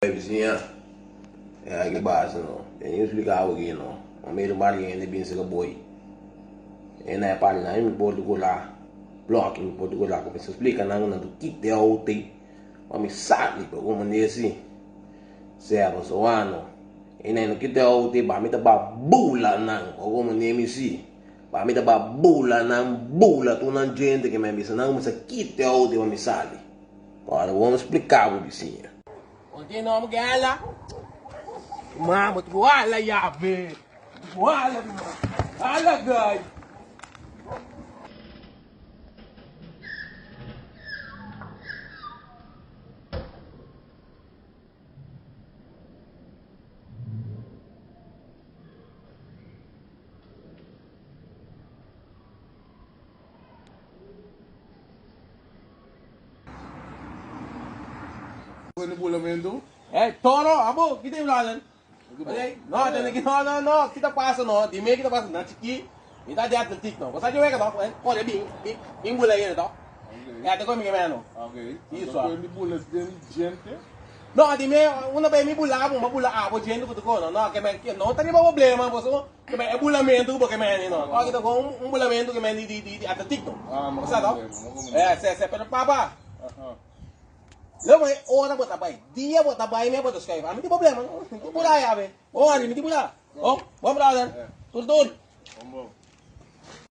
Vizinha, é que base não. Tem que explicar aqui não. O meio do barulho ainda bem se boi. E na parte não me pode colar. Bloco me pode colar. Como se explica não não do que é o tem. Mas me sabe como nesse. Certo, so ano. E nem no que é o tem para me dar bulanan. Como nem se. Para me dar bulanan, bula tu não gente que me avisa não, mas aqui é o tem para me sabe. Agora vamos explicar o vizinha. Onde não me gala? Mama, tu wala ya be. Wala mo. Ala guys. Ano bulamento? Toro, abo, kita yung lalan. Okay? No, kita pasa no, di me kita pasa na chiki. Kita di atletik no. Basta jo ka no, ko de bing bulay yun to. Ito ko mi kemano. Ok. Isso. Então, ele bula tem gente. No, di me una pa mi bula mo, mabula ako jendo ko no. No, no, tani ba problema mo so. Que me bulamento ko que me no. Ko kita ko bulamento que me di atletik no. Basta to. Se pero papa. Lama orang buat apa? Dia buat apa? Ini buat sekali. Kami tidak problema. Itu pula ya be. Oh, ini tidak pula. Oh, mau berada. Turun.